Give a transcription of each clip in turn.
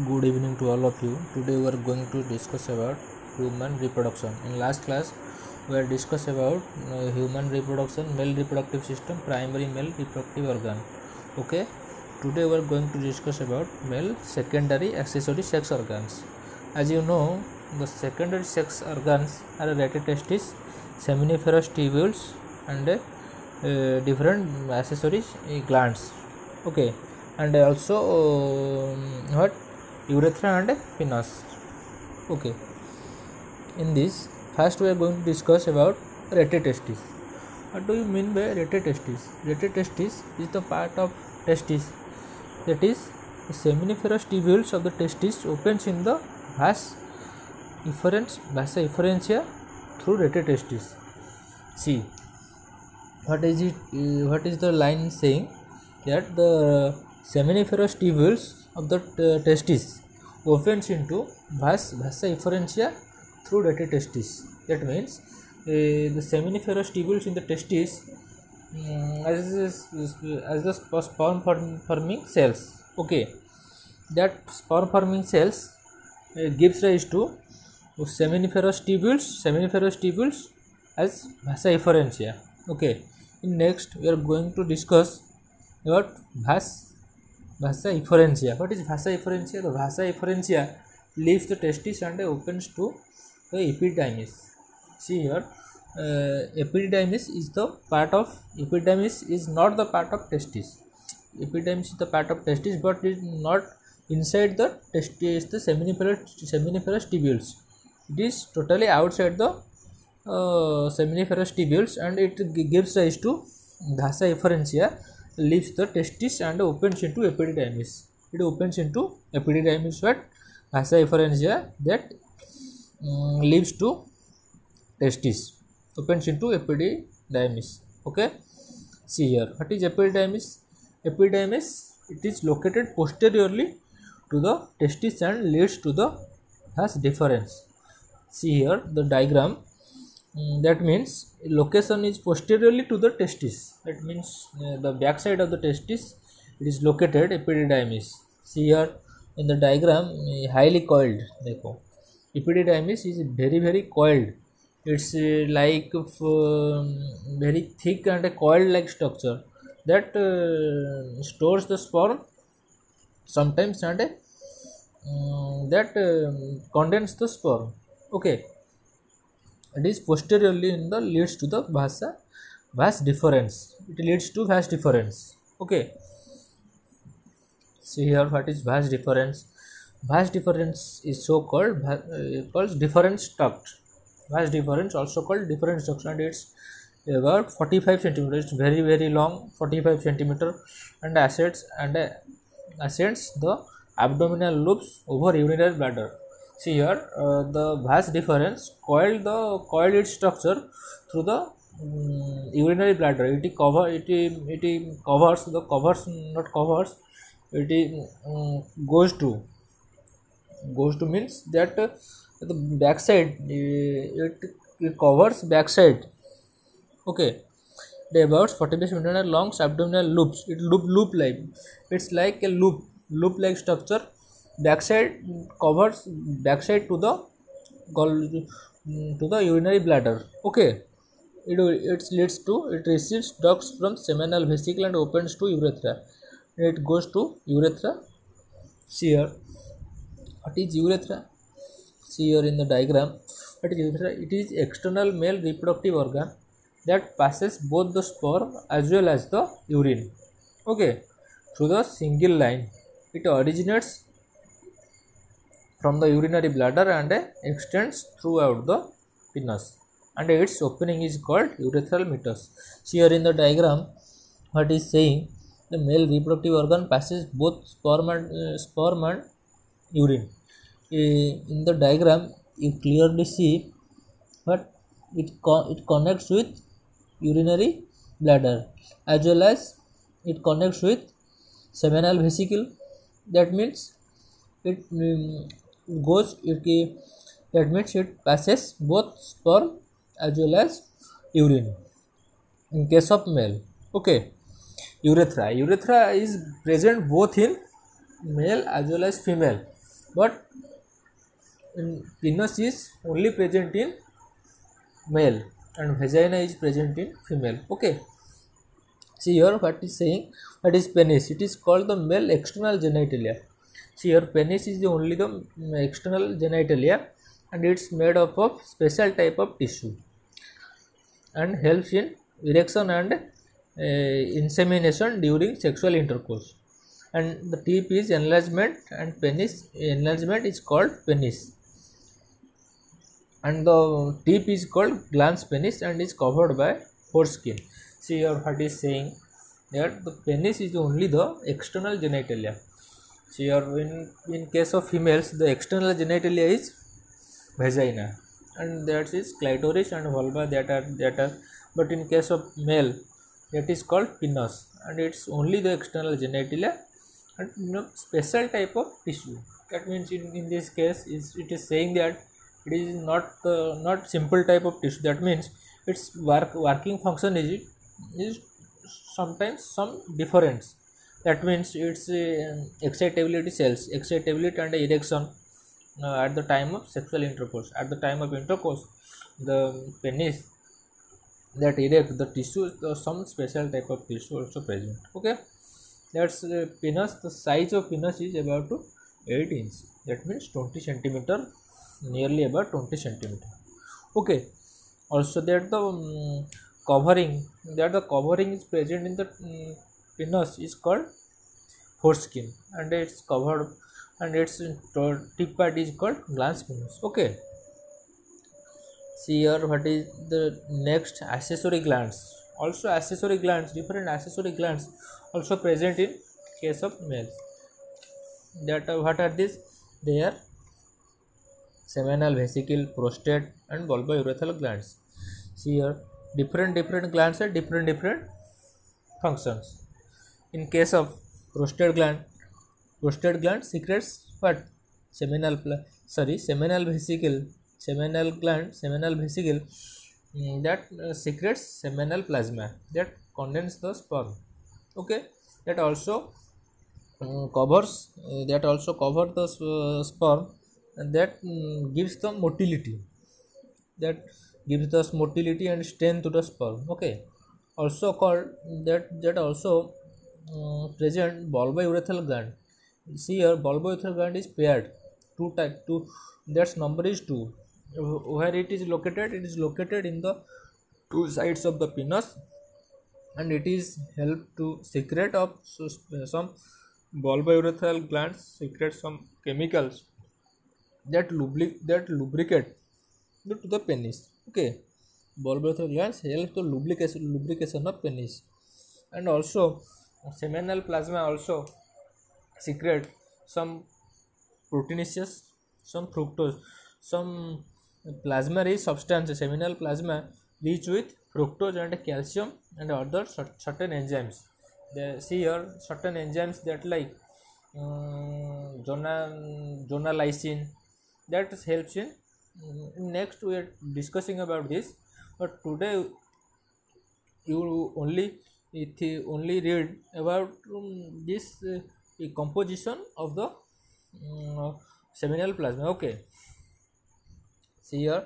Good evening to all of you. Today we are going to discuss about human reproduction. In last class, we are discuss about human reproduction, male reproductive system, primary male reproductive organ. Okay. Today we are going to discuss about male secondary accessory sex organs. As you know, the secondary sex organs are retitestis, seminiferous tubules, and different accessory glands. Okay, and also what urethra and penis. Okay, in this first we are going to discuss about retitestis. What do you mean by retitestis? Retitestis is the part of testis, that is the seminiferous tubules of the testis opens in the vas efferentia through retitestis. See, what is it? What is the line saying? That the seminiferous tubules of the testis opens into vasa efferentia through retitestis. That means the seminiferous tubules in the testis as the sperm forming cells. Okay, that sperm forming cells gives rise to seminiferous tubules as vasa efferentia. Okay, in next we are going to discuss about vasa efferentia. What is vasa efferentia? The vasa efferentia leaves the testis and opens to the epididymis. See here, epididymis is not the part of testis. Epididymis is the part of testis, but it is not inside the testis, the seminiferous tubules. It is totally outside the seminiferous tubules, and it gives rise to vasa efferentia, leaves the testis and opens into epididymis. It opens into epididymis, but vasa efferentia that leads to testis, opens into epididymis. Okay, see here, what is epididymis? Epididymis, it is located posteriorly to the testis and leads to the vas deferens. See here the diagram. That means location is posteriorly to the testis. That means the back side of the testis, it is located epididymis. See here in the diagram, highly coiled. Dekho, epididymis is very coiled. It's like very thick and a coiled like structure that stores the sperm sometimes, and that condenses the sperm. Okay, it is posteriorly in the leads to the vas deferens. It leads to vas deferens. Okay, see here what is vas deferens. Vas deferens is so called deferens duct. Vas deferens also called deferens duct, and it's about 45 centimeters. It's very long, 45 centimeter, and ascends the abdominal loops over urinary bladder. See here, the vas deferens coiled its structure through the urinary bladder. It covers goes to means that the backside, it covers backside. Okay, they about 45 centimeter long abdominal loops. It loop like, it's like a loop like structure. Backside covers backside to the urinary bladder. Okay, it receives ducts from seminal vesicle and opens to urethra. It goes to urethra. See here, what is urethra? See here in the diagram, what is urethra? It is external male reproductive organ that passes both the sperm as well as the urine. Okay, through the single line. It originates from the urinary bladder and extends throughout the penis, and its opening is called urethral meatus. See here in the diagram, what is saying, the male reproductive organ passes both sperm and urine. In the diagram you clearly see what it connects with urinary bladder, as well as it connects with seminal vesicle. That means it passes both sperm as well as urine in case of male. Okay, urethra is present both in male as well as female. but penis is only present in male and vagina is present in female. Okay, see here what is saying, what is penis? It is called the male external genitalia. See here, penis is the only the external genitalia and it's made up of special type of tissue and helps in erection and insemination during sexual intercourse. And the tip is enlargement and penis enlargement is called penis, and the tip is called glans penis and is covered by foreskin. See here what is saying that the penis is only the external genitalia. See here, in case of females the external genitalia is vagina and that is clitoris and vulva that are but in case of male that is called penis and it's only the external genitalia and special type of tissue. That means in this case it is saying that it is not simple type of tissue. That means its working function is sometimes some difference. That means its excitability cells, excitability and erection at the time of sexual intercourse. At the time of intercourse, the penis that erect the tissue, some special type of tissue also present. Okay, that's penis. The size of penis is about to 8 inch. That means 20 centimeter, nearly about 20 centimeter. Okay, also that the covering is present in the penis is called foreskin and it's covered and its tip part is called glans penis. Okay, see here what is the next, accessory glands. Also accessory glands, different accessory glands also present in case of males. That what are these? They are seminal vesicle, prostate and bulbourethral glands. See here, different glands have different functions. In case of prostate gland secretes what? Seminal vesicle, seminal vesicle that secretes seminal plasma that contains the sperm. Okay, that also covers the sperm and that gives the motility, and strength to the sperm. Okay, also called that also present bulbourethral gland. See here, bulbourethral gland is paired, two, that's number is 2. Where it is located? It is located in the two sides of the penis and it is help to secrete of some bulbourethral glands secrete some chemicals that lubricate to the penis. Okay, bulbourethral glands help to lubrication of penis, and also seminal plasma also secrete some proteinaceous, some fructose, some plasma rich substances. Seminal plasma rich with fructose and calcium and other certain enzymes. They see here certain enzymes that like zonalizin that helps in. Next we are discussing about this, but today you only read about this composition of the seminal plasma. Okay, see here,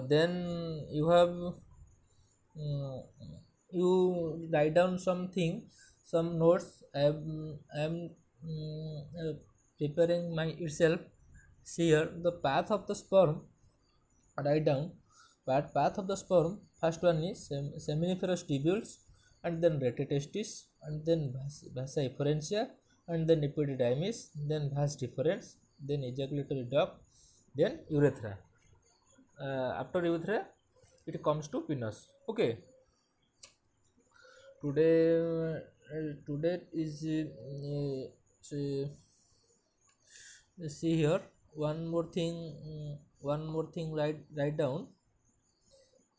then you have you write down some notes. I am preparing my itself. See here, the path of the sperm, write down path of the sperm. First one is seminiferous tubules, and then retitestis, and then vasa efferentia, and then epididymis, then vas deferens, then ejaculatory duct, then urethra. After urethra it comes to penis. Okay, today is see here, one more thing write down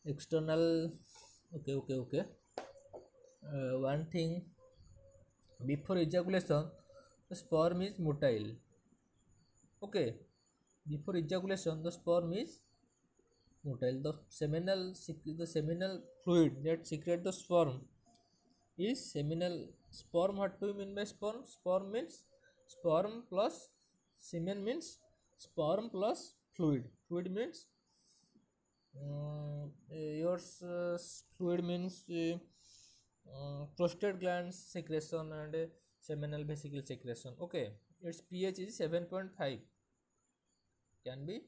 external. Okay, one thing, before ejaculation the sperm is motile. Okay, before ejaculation the sperm is motile. The seminal fluid that secrete the sperm is seminal sperm. What do you mean by sperm? Sperm means sperm plus semen means sperm plus fluid. Fluid means yours fluid means prostate glands secretion and seminal vesicle secretion. Okay, its pH is 7.5. Can be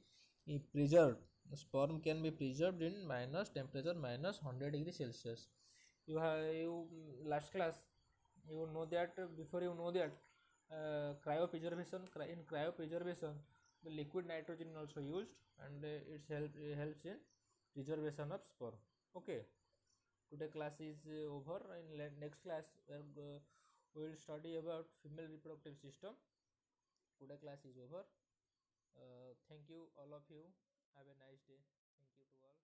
preserved. The sperm can be preserved in minus temperature minus 100 degree Celsius. You have last class you know that before you know that cryopreservation in cryopreservation the liquid nitrogen also used and it helps in preservation of sperm. Okay, today class is over. In next class we will study about female reproductive system. Today class is over. Thank you all of you. Have a nice day. Thank you to all.